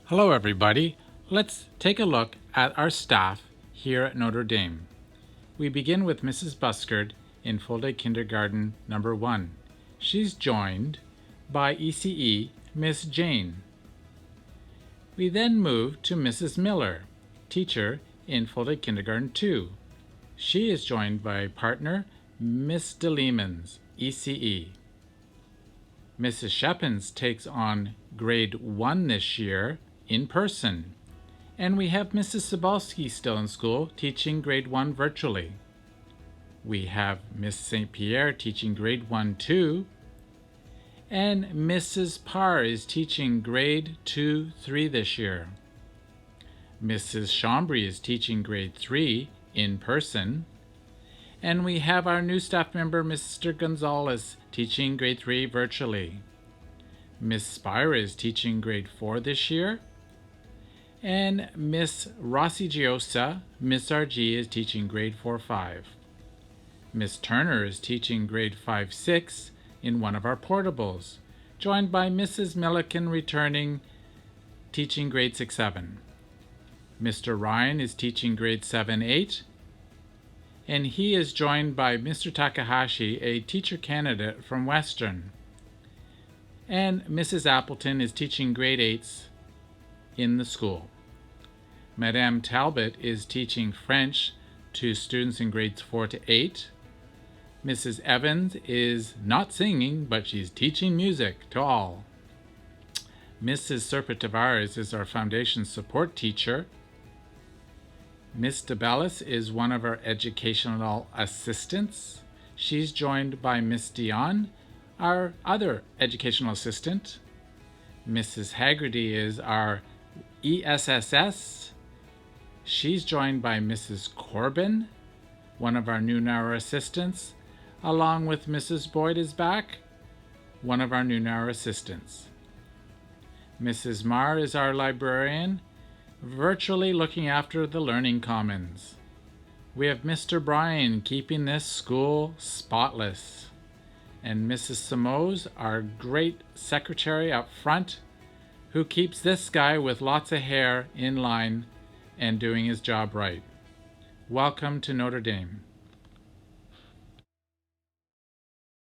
Hello everybody. Let's take a look at our staff here at Notre Dame. We begin with Mrs. Buskard in full day kindergarten number 1. She's joined by ECE Miss Jane. We then move to Mrs. Miller, teacher in full day kindergarten 2. She is joined by partner Miss DeLemans, ECE. Mrs. Shepins takes on grade 1 this year in person. And we have Mrs. Sobalski still in school teaching grade 1 virtually. We have Miss St. Pierre teaching grade 1 too. And Mrs. Parr is teaching grade 2-3 this year. Mrs. Chambry is teaching grade 3 in person. And we have our new staff member, Mr. Gonzalez, teaching grade 3 virtually. Miss Spira is teaching grade 4 this year. And Miss Rossi Giosa, Miss RG, is teaching grade 4-5. Miss Turner is teaching grade 5-6 in one of our portables, joined by Mrs. Milliken returning, teaching grade 6-7. Mr. Ryan is teaching grade 7-8, and he is joined by Mr. Takahashi, a teacher candidate from Western. And Mrs. Appleton is teaching grade 8s in the school. Madame Talbot is teaching French to students in grades 4-8. Mrs. Evans is not singing, but she's teaching music to all. Mrs. Serpa Tavares is our foundation support teacher. Miss DeBellis is one of our educational assistants. She's joined by Miss Dion, our other educational assistant. Mrs. Haggerty is our ESSS. She's joined by Mrs. Corbin, one of our new Noun assistants, along with Mrs. Boyd is back, one of our new Noun assistants. Mrs. Marr is our librarian, virtually looking after the Learning Commons. We have Mr. Bryan keeping this school spotless. And Mrs. Simoes, our great secretary up front, who keeps this guy with lots of hair in line and doing his job right. Welcome to Notre Dame.